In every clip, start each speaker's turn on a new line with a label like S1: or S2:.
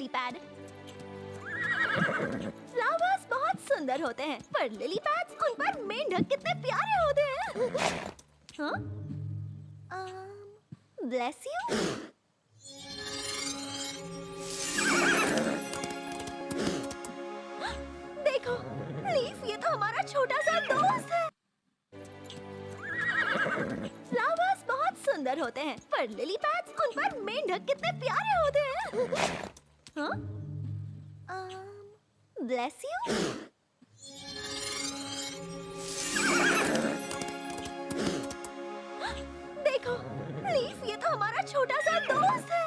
S1: Lily pad. Flowers बहुत सुंदर होते हैं, पर लिली पैड्स, उन पर मेंढक कितने प्यारे होते हैं। हाँ? Bless you. देखो, लीफ, ये तो हमारा छोटा सा दोस्त है। फ्लावर्स बहुत सुंदर होते हैं, पर लिली पैड्स, उन पर मेंढक कितने प्यारे होते हैं। हाँ? Bless you. देखो, लीफ, ये तो हमारा छोटा सा दोस्त है।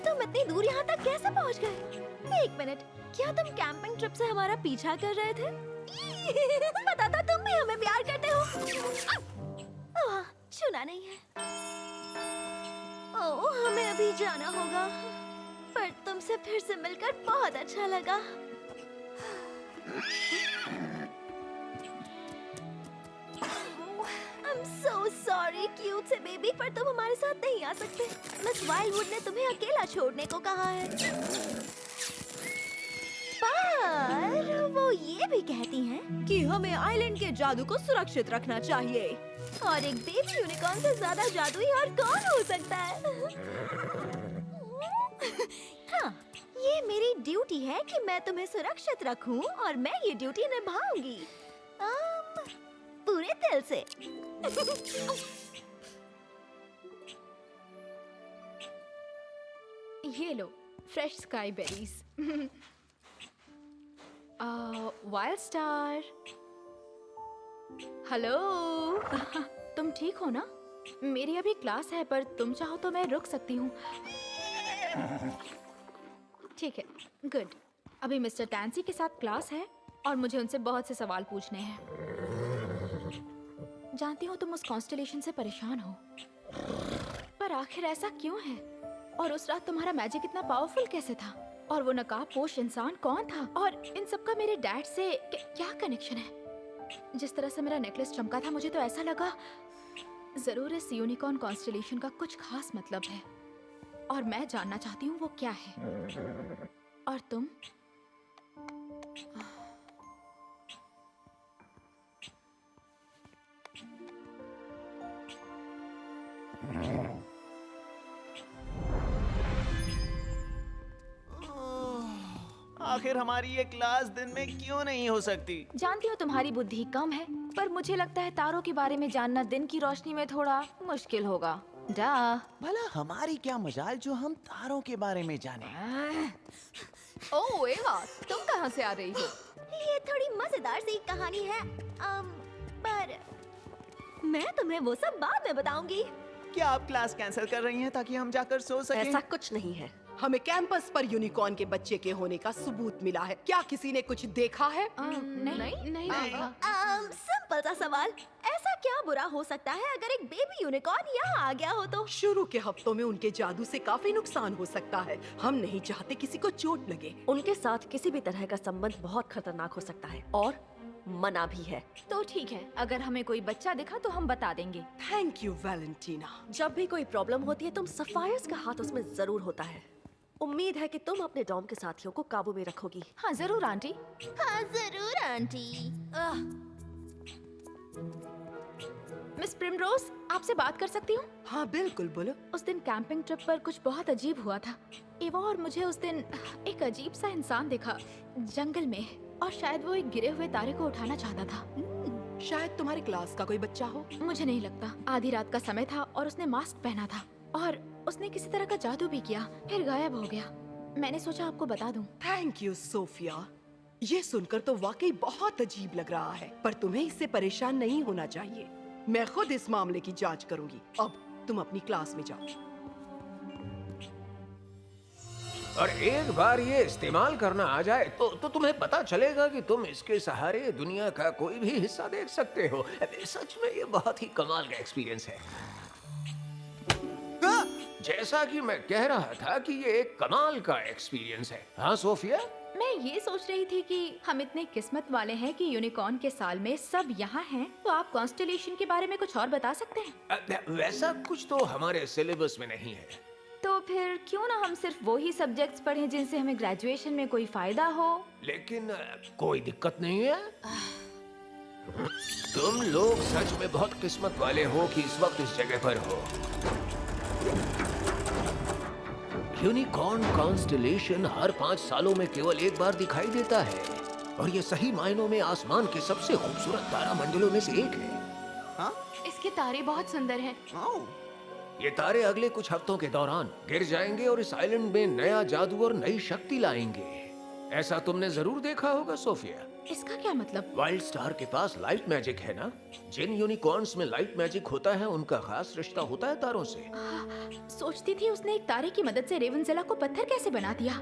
S1: तुम इतनी दूर यहाँ तक कैसे पहुँच गए? एक मिनट, क्या तुम कैंपिंग ट्रिप से हमारा पीछा कर रहे थे? पता था तुम भी हमें प्यार करते हो। चुना नहीं है। ओह, हमें अभी जाना होगा, पर तुमसे फिर से मिलकर बहुत अच्छा लगा। I'm so sorry, क्यूट से बेबी, पर तुम हमारे साथ नहीं आ सकते। मिस वाइल्डवुड ने तुम्हें अकेला छोड़ने को कहा है। पर वो ये भी कहती हैं कि हमें आइलैंड के जादू को सुरक्षित रखना चाहिए। और एक बेबी यूनिकॉर्न से ज्यादा जादुई और कौन हो सकता है? हाँ, ये मेरी ड्यूटी है कि मैं तुम्हें सुरक्षित रखूं, और मैं ये ड्यूटी निभाऊंगी पूरे दिल से।
S2: ये लो, fresh sky berries. Wild star, hello. तुम ठीक हो ना? मेरी अभी क्लास है, पर तुम चाहो तो मैं रुक सकती हूँ। ठीक है, गुड। अभी मिस्टर टैंसी के साथ क्लास है और मुझे उनसे बहुत से सवाल पूछने हैं। जानती हूँ तुम उस कॉन्स्टेलेशन से परेशान हो, पर आखिर ऐसा क्यों है? और उस रात तुम्हारा मैजिक इतना पावरफुल कैसे था? और वो नकाबपोश इंसान कौन था? और इन सब का मेरे डैड से क्या कनेक्शन है? जिस तरह से मेरा नेकलेस चमका था, मुझे तो ऐसा लगा जरूर इस यूनिकॉर्न कॉन्स्टेलेशन का कुछ खास मतलब है, और मैं जानना चाहती हूँ वो क्या है। और तुम?
S3: आखिर हमारी ये क्लास दिन में क्यों नहीं हो सकती?
S2: जानती हूँ तुम्हारी बुद्धि कम है, पर मुझे लगता है तारों के बारे में जानना दिन की रोशनी में थोड़ा मुश्किल होगा।
S3: भला हमारी क्या मजाल जो हम तारों के बारे में जाने।
S2: ओह एवा, तुम कहाँ से आ रही हो?
S1: ये थोड़ी मजेदार सी कहानी है, पर मैं तुम्हें वो सब बाद में बताऊंगी।
S3: क्या आप क्लास कैंसिल कर रही हैं ताकि हम जाकर सो सकें?
S4: ऐसा कुछ नहीं है। हमें कैंपस पर यूनिकॉर्न के बच्चे के होने का सबूत मिला है। क्या किसी ने कुछ देखा है?
S2: नहीं।
S1: सिंपल सा सवाल, ऐसा क्या बुरा हो सकता है अगर एक बेबी यूनिकॉर्न यहाँ आ गया हो तो?
S4: शुरू के हफ्तों में उनके जादू से काफी नुकसान हो सकता है। हम नहीं चाहते किसी को चोट लगे।
S5: उनके साथ किसी भी तरह का संबंध बहुत खतरनाक हो सकता है और मना भी है।
S2: तो ठीक है, अगर हमें कोई बच्चा दिखा तो हम बता देंगे।
S4: Thank you Valentina.
S5: जब भी कोई प्रॉब्लम होती है, तुम सफायर्स का हाथ उसमें जरूर होता है। उम्मीद है कि तुम अपने डॉम के साथियों को काबू में रखोगी।
S2: हाँ जरूर आंटी।
S1: हाँ जरूर आंटी।
S2: मिस प्रिमरोज, आपसे बात कर सकती हूँ?
S4: हाँ बिल्कुल, बोलो।
S2: उस दिन कैंपिंग ट्रिप पर कुछ बहुत अजीब हुआ था। एवा और मुझे उस दिन एक अजीब सा इंसान दिखा जंगल में, और शायद वो एक गिरे हुए तारे को उठाना चाहता था।
S4: शायद तुम्हारी क्लास का कोई बच्चा हो।
S2: मुझे नहीं लगता। आधी रात का समय था और उसने मास्क पहना था, और उसने किसी तरह का जादू भी किया, फिर गायब हो गया। मैंने सोचा आपको बता दूं।
S4: Thank you Sophia. ये सुनकर तो वाकई बहुत अजीब लग रहा है, पर तुम्हें इससे परेशान नहीं होना चाहिए। मैं खुद इस मामले की जांच करूंगी। अब तुम अपनी क्लास में जाओ।
S6: और एक बार ये इस्तेमाल करना आ जाए तो तुम्हें पता चलेगा कि तुम इसके सहारे दुनिया का कोई भी हिस्सा देख सकते हो। सच में ये बहुत ही कमाल का एक्सपीरियंस है। जैसा कि मैं कह रहा था कि ये एक कमाल का एक्सपीरियंस है। हाँ सोफिया?
S2: मैं ये सोच रही थी कि हम इतने किस्मत वाले हैं कि यूनिकॉर्न के साल में सब यहाँ हैं। तो आप कॉन्स्टेलेशन के बारे में कुछ और बता सकते हैं?
S6: वैसा कुछ तो हमारे सिलेबस में नहीं है।
S2: तो फिर क्यों ना हम सिर्फ वो ही सब्जेक्ट्स पढ़ें जिनसे हमें ग्रेजुएशन में कोई फायदा हो।
S6: लेकिन कोई दिक्कत नहीं है। तुम लोग सच में बहुत किस्मत वाले हो कि इस वक्त इस जगह पर हो। यूनिकॉर्न कॉन्स्टेलेशन हर 5 सालों में केवल एक बार दिखाई देता है और ये सही मायनों में आसमान के सबसे खूबसूरत तारामंडलों में से एक है।
S3: हाँ?
S2: इसके तारे बहुत सुंदर हैं।
S3: ओह,
S6: ये तारे अगले कुछ हफ्तों के दौरान गिर जाएंगे और इस आइलैंड में नया जादू और नई शक्ति लाएंगे। ऐसा तुमने जरूर देखा होगा सोफिया।
S2: इसका क्या मतलब?
S6: वाइल्ड स्टार के पास लाइट मैजिक है ना। जिन यूनिकॉर्न्स में लाइट मैजिक होता है उनका खास रिश्ता होता है तारों से।
S2: सोचती थी उसने एक तारे की मदद से रेवेंजेला को पत्थर कैसे बना दिया।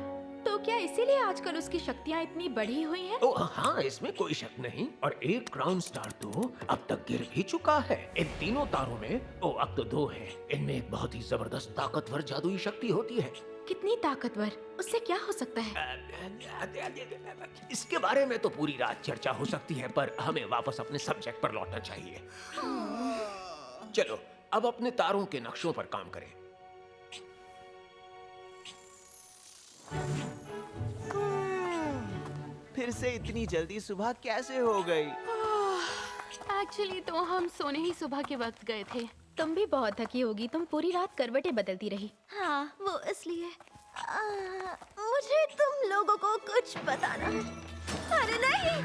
S2: तो क्या इसीलिए आजकल उसकी शक्तियाँ इतनी बढ़ी हुई हैं?
S6: ओ हाँ, इसमें कोई शक नहीं। और एक क्राउन स्टार तो अब तक गिर भी चुका है। इन तीनों तारों में अब तो 2 हैं। इनमें एक बहुत ही जबरदस्त ताकतवर जादुई शक्ति होती है।
S2: कितनी ताकतवर? उससे क्या हो सकता है?
S6: इसके बारे में तो पूरी रात चर्चा हो सकती है, पर हमें वापस अपने सब्जेक्ट पर लौटना चाहिए। चलो अब अपने तारों के नक्शों पर काम करें।
S3: फिर से इतनी जल्दी सुबह कैसे हो गई?
S2: एक्चुअली तो हम सोने ही सुबह के वक्त गए थे। तुम भी बहुत थकी होगी। तुम पूरी रात करवटें बदलती रही।
S1: हाँ, वो इसलिए मुझे तुम लोगों को कुछ बताना है। अरे नहीं!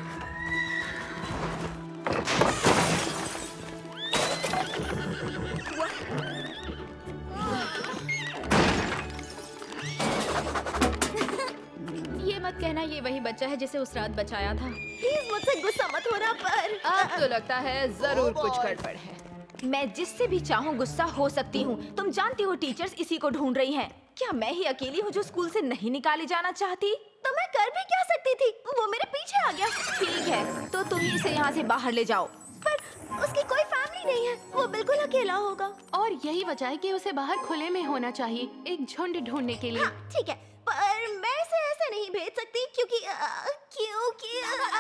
S2: ये मत कहना ये वही बच्चा है जिसे उस रात बचाया था।
S1: प्लीज मुझसे गुस्सा मत होना, पर
S2: अब तो लगता है जरूर कुछ गड़बड़ है। मैं जिससे भी चाहूँ गुस्सा हो सकती हूँ। तुम जानती हो टीचर्स इसी को ढूंढ रही हैं। क्या मैं ही अकेली हूँ जो स्कूल से नहीं निकाले जाना चाहती?
S1: तो मैं कर भी क्या सकती थी? वो मेरे पीछे आ गया।
S2: ठीक है, तो तुम ही इसे यहाँ से बाहर ले जाओ।
S1: पर उसकी कोई फैमिली नहीं है। वो बिल्कुल अकेला होगा।
S7: और यही वजह है कि उसे बाहर खुले में होना चाहिए, एक झुंड ढूंढने के लिए।
S1: हाँ, ठीक है, पर मैं इसे ऐसे नहीं भेज सकती क्योंकि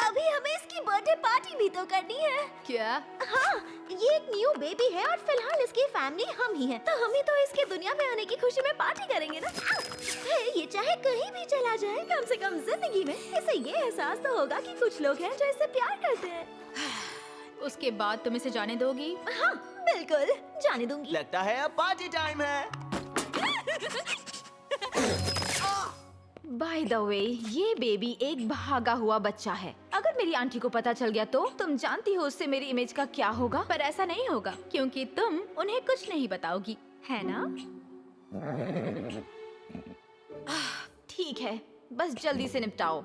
S1: अभी हमें इसकी बर्थडे पार्टी भी तो करनी है।
S2: क्या?
S1: हाँ, ये एक न्यू बेबी है और फिलहाल इसकी फैमिली हम ही हैं। तो हम ही तो इसके दुनिया में आने की खुशी में पार्टी करेंगे ना। फिर ये चाहे कहीं भी चला जाए, कम से कम जिंदगी में इसे ये एहसास तो होगा कि कुछ लोग हैं जो इससे प्यार करते हैं।
S2: उसके बाद तुम इसे जाने दोगी?
S1: हाँ, बिल्कुल जाने दूंगी।
S3: लगता है अब पार्टी टाइम है।
S2: बाय द वे, ये बेबी एक भागा हुआ बच्चा है। अगर मेरी आंटी को पता चल गया तो तुम जानती हो उससे मेरी इमेज का क्या होगा। पर ऐसा नहीं होगा क्योंकि तुम उन्हें कुछ नहीं बताओगी, है ना? ठीक है, बस जल्दी से निपटाओ।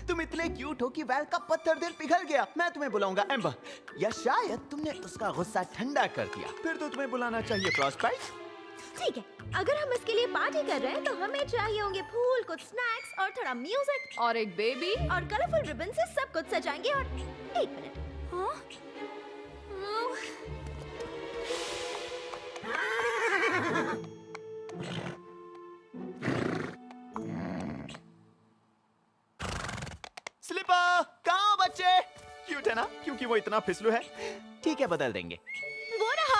S3: तुम इतने क्यूट हो कि वैल का पत्थर दिल पिघल गया। मैं तुम्हें बुलाऊंगा एम्बर, या शायद तुमने उसका गुस्सा ठंडा कर दिया। फिर तो तुम्हें बुलाना चाहिए फ्रॉस्टबाइट।
S1: ठीक है, अगर हम इसके लिए पार्टी कर रहे हैं तो हमें चाहिए होंगे फूल, कुछ स्नैक्स और थोड़ा म्यूजिक
S2: और एक बेबी
S1: और कलरफुल रिबन से सब कुछ सजाएंगे। और 1 मिनट, हाँ?
S3: स्लिपर कहाँ हो बच्चे? क्यूट है ना, क्योंकि वो इतना फिसलू है। ठीक है, बदल देंगे।
S1: वो रहा।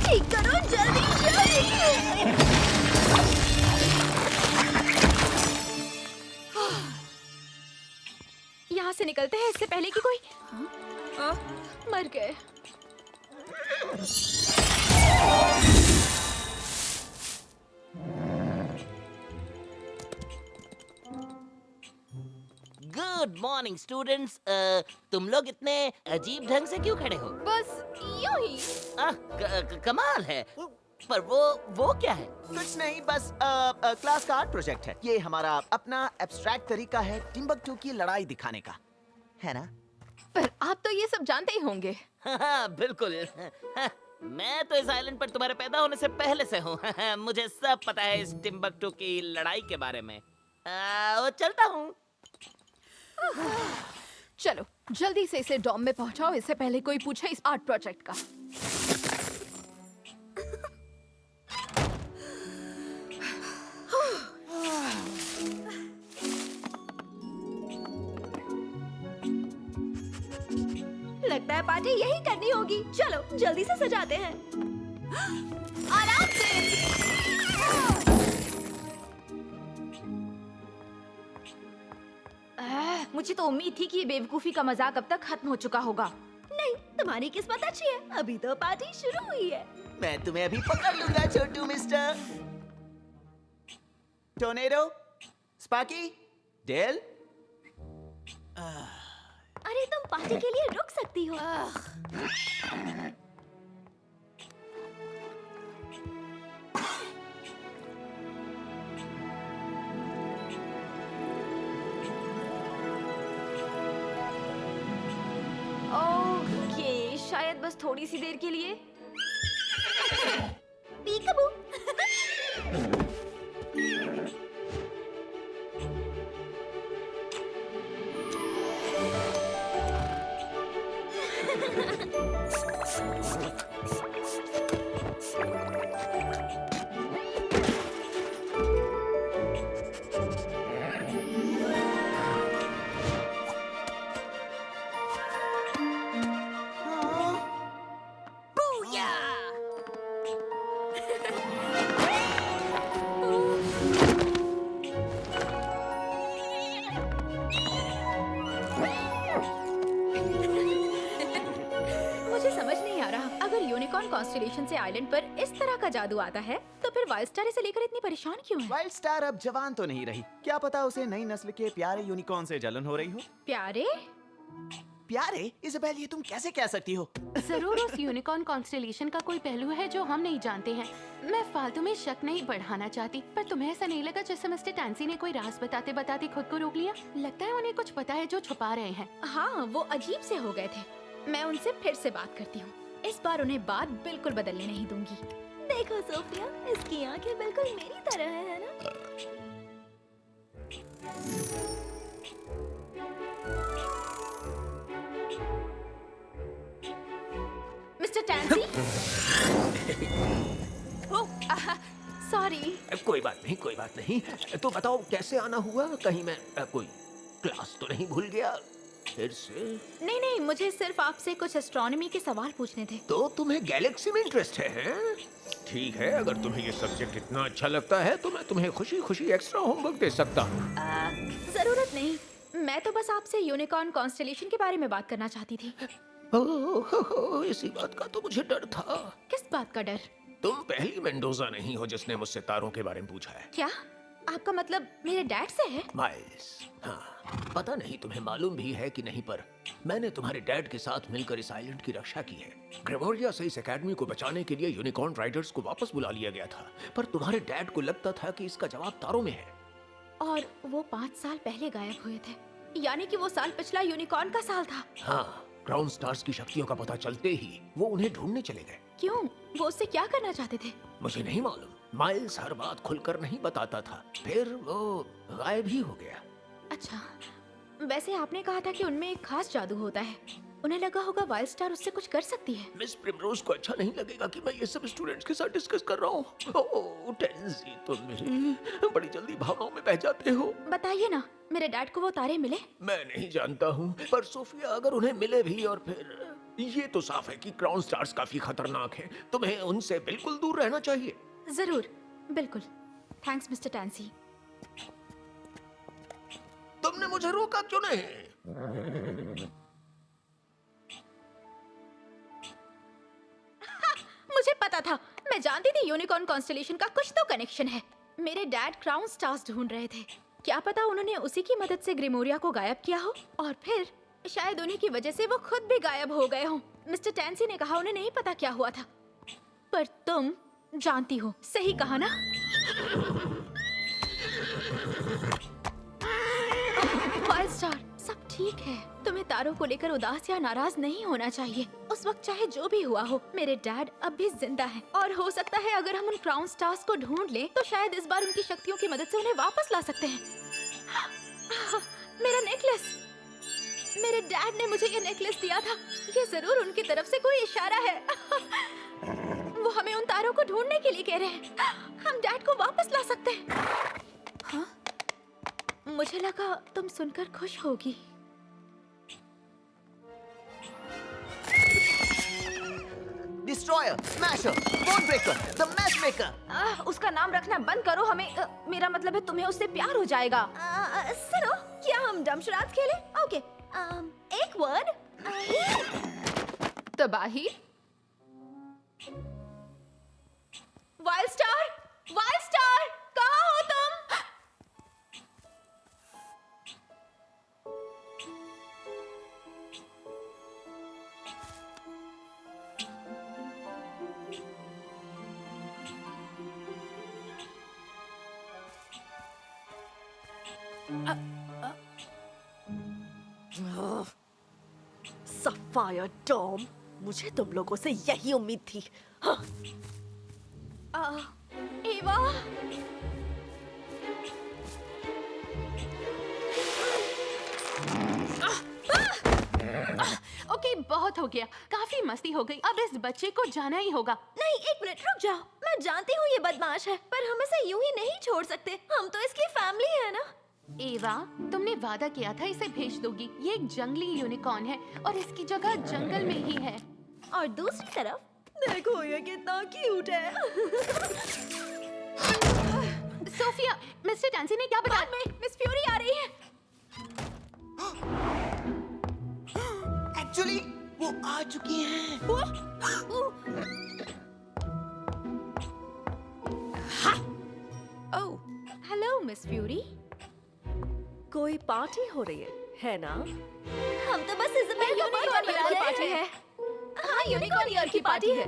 S1: ठीक करो जल्दी जल्दी।
S2: यहाँ से निकलते हैं इससे पहले कि कोई मर गए।
S8: Good morning students. तुम लोग इतने अजीब ढंग से क्यों खड़े हो?
S2: बस यूं ही।
S8: कमाल है। पर वो क्या है?
S3: कुछ नहीं, बस क्लास का आर्ट प्रोजेक्ट है। ये हमारा अपना एब्स्ट्रैक्ट तरीका है टिम्बकटू की लड़ाई दिखाने का, है ना?
S2: पर आप तो ये सब जानते ही होंगे।
S8: हाँ, बिल्कुल। मैं तो इस आइलैंड पर तुम्हारे पैदा होने से पहले से हूँ। मुझे सब पता है इस टिम्बकटू की लड़ाई के बारे में। चलता हूँ।
S2: चलो जल्दी से इसे डॉम में पहुंचाओ, इससे पहले कोई पूछे इस आर्ट प्रोजेक्ट का।
S1: लगता है पार्टी यही करनी करनी होगी। चलो जल्दी से सजाते हैं। आराम से।
S2: मुझे तो उम्मीद थी कि ये बेवकूफी का मजाक अब तक खत्म हो चुका होगा।
S1: नहीं, तुम्हारी किस्मत अच्छी है, अभी तो पार्टी शुरू हुई है।
S3: मैं तुम्हें अभी पकड़ लूंगा Chhotu mister. Tornado, Sparky, Dale.
S1: अरे तुम पार्टी के लिए रुक सकती हो।
S2: ओके, शायद बस थोड़ी सी देर के लिए।
S1: पीकबू।
S2: मुझे समझ नहीं आ रहा, अगर यूनिकॉर्न कॉन्स्टेलेशन से आइलैंड पर इस तरह का जादू आता है तो फिर वाइल्ड स्टार इसे लेकर इतनी परेशान क्यों है?
S3: वाइल्ड स्टार अब जवान तो नहीं रही, क्या पता उसे नई नस्ल के प्यारे यूनिकॉर्न से जलन हो रही हो।
S2: प्यारे?
S3: प्यारे? इज़ाबेल, ये तुम कैसे कह सकती हो?
S7: जरूर उस यूनिकॉर्न कॉन्स्टेलेशन का कोई पहलू है जो हम नहीं जानते हैं। मैं फालतू में शक नहीं बढ़ाना चाहती, पर तुम्हें ऐसा नहीं लगा जैसे मिस्टर टैंसी ने कोई राज बताते बताते खुद को रोक लिया? लगता है उन्हें कुछ पता है जो छुपा रहे हैं।
S2: हाँ, वो अजीब से हो गए थे। मैं उनसे फिर से बात करती हूँ। इस बार उन्हें बात बिल्कुल बदलने नहीं दूंगी।
S1: देखो सोफिया, इसकी आंखें बिल्कुल मेरी तरह है ना?
S2: मिस्टर टैंसी? सॉरी।
S6: कोई बात नहीं, कोई बात नहीं। तो बताओ कैसे आना हुआ? कहीं मैं कोई क्लास तो नहीं भूल गया फिर से?
S2: नहीं नहीं, मुझे सिर्फ आपसे कुछ एस्ट्रोनॉमी के सवाल पूछने थे।
S6: तो तुम्हें गैलेक्सी में इंटरेस्ट है, हैं? ठीक है, अगर तुम्हें ये सब्जेक्ट इतना अच्छा लगता है तो मैं तुम्हें खुशी खुशी एक्स्ट्रा होमवर्क दे सकता हूँ।
S2: जरूरत नहीं, मैं तो बस आपसे यूनिकॉर्न कॉन्स्टेलेशन के बारे में बात करना चाहती थी।
S6: ओह, इसी बात का तो मुझे डर था।
S2: किस बात का डर?
S6: तुम पहली मेंडोजा नहीं हो जिसने मुझसे तारों के बारे में पूछा है।
S2: क्या आपका मतलब मेरे डैड से है?
S6: माइल्स, हाँ, पता नहीं तुम्हें मालूम भी है कि नहीं, पर मैंने तुम्हारे डैड के साथ मिलकर इस आइलैंड की रक्षा की है। ग्रेमोरिया से इस एकेडमी को बचाने के लिए यूनिकॉर्न राइडर्स को वापस बुला लिया गया था, पर तुम्हारे डैड को लगता था कि इसका जवाब तारों में है।
S2: और वो 5 साल पहले गायब हुए थे, यानी कि वो साल पिछला यूनिकॉर्न का साल था।
S6: हाँ, ग्राउंड स्टार्स की शक्तियों का पता चलते ही वो उन्हें ढूंढने चले गए।
S2: क्यों? वो उससे क्या करना चाहते थे?
S6: मुझे नहीं मालूम, माइल्स हर बात खुलकर नहीं बताता था, फिर वो गायब ही हो गया।
S2: अच्छा, वैसे आपने कहा था कि उनमें एक खास जादू होता है, उन्हें लगा होगा वाइल्ड स्टार उससे कुछ कर सकती है।
S6: मिस प्रिमरोज को अच्छा नहीं लगेगा कि मैं ये सब स्टूडेंट्स के साथ डिस्कस कर रहा हूँ। ओह टेंसी, तुम भी बड़ी जल्दी भावनाओं में बह जाते हो।
S2: बताइए ना, मेरे डैड को वो तारे मिले?
S6: मैं नहीं जानता हूँ, पर सोफिया अगर उन्हें मिले भी और फिर ये तो साफ है कि ग्राउंड स्टार्स काफी खतरनाक हैं। तुम्हें उनसे बिल्कुल दूर रहना चाहिए।
S2: जरूर, बिल्कुल। Thanks mister Tansy.
S6: तुमने मुझे रोका क्यों नहीं?
S2: मुझे पता था, मैं जानती थी यूनिकॉर्न कॉन्स्टेलेशन का कुछ तो कनेक्शन है। मेरे डैड क्राउन स्टार्स ढूंढ रहे थे, क्या पता उन्होंने उसी की मदद से ग्रिमोरिया को गायब किया हो, और फिर शायद उन्हीं की वजह से वो खुद भी गायब हो गए हों। मिस्टर टैंसी ने कहा उन्हें नहीं पता क्या हुआ था, पर तुम जानती हो। सही कहा ना? वाइल्ड स्टार, सब ठीक है। तुम्हें तारों को लेकर उदास या नाराज नहीं होना चाहिए। उस वक्त चाहे जो भी हुआ हो, मेरे डैड अब भी जिंदा हैं, और हो सकता है अगर हम उन क्राउन स्टार्स को ढूंढ लें तो शायद इस बार उनकी शक्तियों की मदद से उन्हें वापस ला सकते हैं। मेरा नेकलेस! मेरे डैड ने मुझे ये नेकलेस दिया था। ये जरूर उनकी तरफ से कोई इशारा है। वो हमें उन तारों को ढूंढने के लिए कह रहे हैं। हम डैड को वापस ला सकते हैं। हाँ? मुझे लगा तुम सुनकर खुश होगी।
S3: Destroyer, smasher, bone breaker, the match maker.
S2: उसका नाम रखना बंद करो। हमें मेरा मतलब है तुम्हें उससे प्यार हो जाएगा।
S1: सुनो, क्या हम डमशराज खेले? ओके, एक वर्ड।
S2: तबाही। वाइल्ड स्टार, वाइल्ड स्टार, कहाँ हो तुम?
S5: सफायर डॉम, मुझे तुम लोगों से यही उम्मीद थी। हाँ,
S2: एवा,
S7: ओके, बहुत हो गया, काफी मस्ती हो गई। अब इस बच्चे को जाना ही होगा।
S1: नहीं, एक मिनट रुक जाओ। मैं जानती हूँ ये बदमाश है, पर हम इसे यूं ही नहीं छोड़ सकते। हम तो इसकी फैमिली है ना।
S7: एवा, तुमने वादा किया था इसे भेज दोगी। ये एक जंगली यूनिकॉर्न है और इसकी जगह जंगल में ही है।
S1: और दूसरी तरफ देखो ये कितना क्यूट है।
S7: सोफिया, मिस्टर टैंसी ने क्या बताया?
S2: बाद में मिस फ्यूरी आ रही है।
S3: एक्चुअली वो आ चुकी हैं।
S2: ओह, हेलो मिस फ्यूरी।
S5: कोई पार्टी हो रही है ना?
S1: हम तो बस इज़ाबेल का
S2: यूनिकॉर्न
S1: बर्थडे
S2: ईयर
S1: मना
S2: की
S1: रहे
S2: पार्टी
S1: हैं।
S2: है। हाँ, यूनिकॉर्न ईयर की पार्टी है।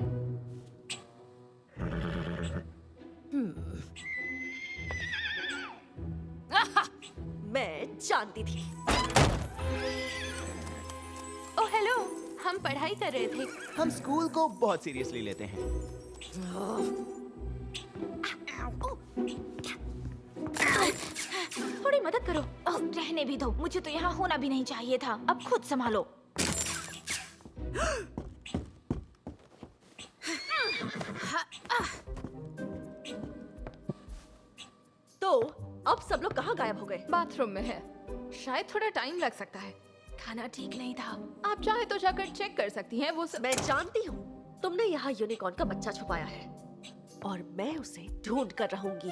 S5: मैं जानती थी।
S7: ओह हेलो, हम पढ़ाई कर रहे थे।
S3: हम स्कूल को बहुत सीरियसली लेते हैं।
S2: थोड़ी मदद करो। ओह, रहने भी दो, मुझे तो यहाँ होना भी नहीं चाहिए था। अब खुद संभालो।
S5: तो अब सब लोग कहाँ गायब हो गए?
S2: बाथरूम में है। शायद थोड़ा टाइम लग सकता है। खाना ठीक नहीं था। आप चाहे तो जाकर चेक कर सकती हैं। वो सब
S5: मैं जानती हूँ तुमने यहाँ यूनिकॉर्न का बच्चा छुपाया है और मैं उसे ढूंढ कर रहूंगी।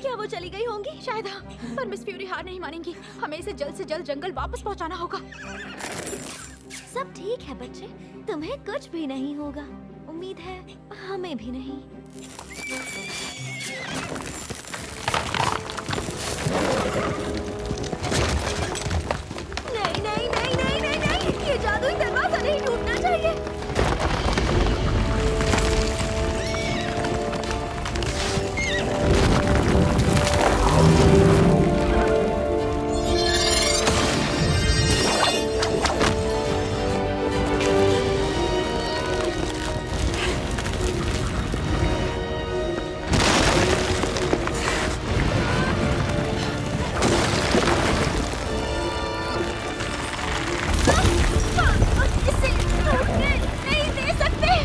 S1: क्या वो चली गई होंगी?
S2: शायद हाँ, पर मिस फ्यूरी हार नहीं मानेंगी। हमें इसे जल्द से जल्द जंगल वापस पहुंचाना होगा।
S1: सब ठीक है बच्चे, तुम्हें कुछ भी नहीं होगा। उम्मीद है हमें भी नहीं। नहीं नहीं नहीं नहीं नहीं नहीं, ये जादुई दरवाजा नहीं टूटना चाहिए। इसे टूटने नहीं दे सकते।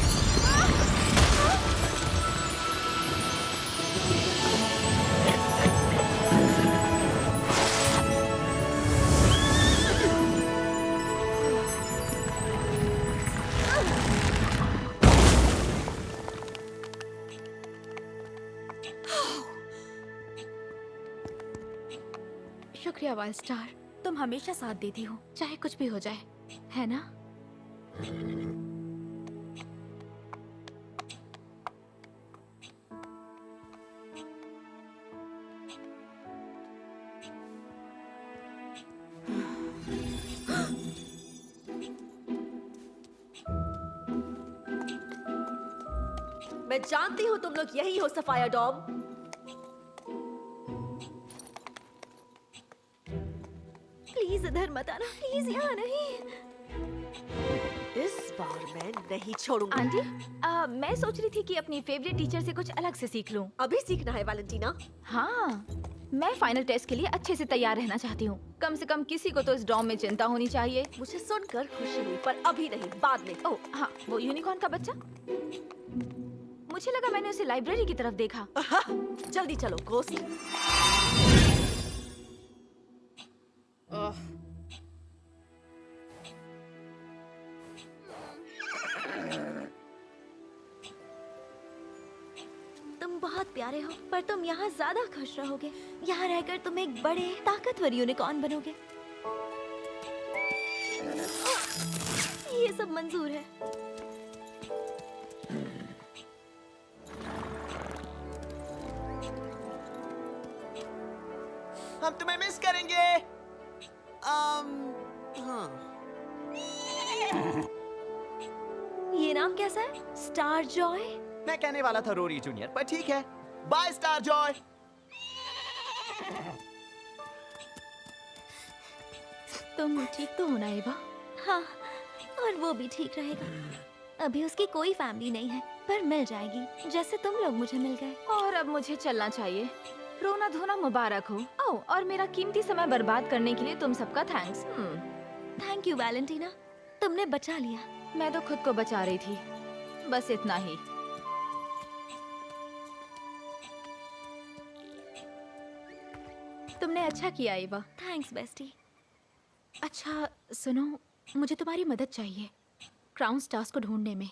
S2: शुक्रिया वाइल्ड स्टार, तुम हमेशा साथ देती हो, चाहे कुछ भी हो जाए, है ना?
S5: मैं जानती हूँ तुम लोग यही हो सफायर डॉम।
S1: प्लीज इधर मत आना, प्लीज यहाँ नहीं।
S5: इस बार मैं नहीं छोड़ूंगी।
S2: आंटी, मैं सोच रही थी कि अपनी फेवरेट टीचर से कुछ अलग से सीख लूं।
S5: अभी सीखना है वैलेंटीना।
S2: हाँ, मैं फाइनल टेस्ट के लिए अच्छे से तैयार रहना चाहती हूँ। कम से कम किसी को तो इस डॉम में चिंता होनी चाहिए।
S5: मुझे सुनकर खुशी हुई, पर अभी नहीं, बाद में।
S2: ओह हाँ, वो यूनिकॉर्न का बच्चा। मुझे लगा मैंने उसे लाइब्रेरी की तरफ देखा।
S5: जल्दी चलो गोस्ट।
S1: तुम बहुत प्यारे हो, पर तुम यहाँ ज्यादा खुश रहोगे। यहाँ रहकर तुम एक बड़े ताकतवर यूनिकॉर्न बनोगे। ये सब मंजूर है।
S3: हम तुम्हें मिस करेंगे। हाँ।
S1: ये नाम कैसा है? Star Joy?
S3: मैं कहने वाला था रोरी जूनियर, पर ठीक है। By star Joy.
S2: तुम ठीक तो हो ना एवा?
S1: हाँ, और वो भी ठीक रहेगा। अभी उसकी कोई फैमिली नहीं है, पर मिल जाएगी, जैसे तुम लोग मुझे मिल गए।
S2: और अब मुझे चलना चाहिए। रोना धोना मुबारक हो। ओह, और मेरा कीमती समय बर्बाद करने के लिए तुम सबका थैंक्स।
S1: थैंक यू वैलेंटीना, तुमने बचा लिया।
S2: मैं तो खुद को बचा रही थी, बस इतना ही। तुमने अच्छा किया एवा।
S1: Thanks bestie.
S2: अच्छा सुनो, मुझे तुम्हारी मदद चाहिए क्राउन स्टार्स को ढूंढने में।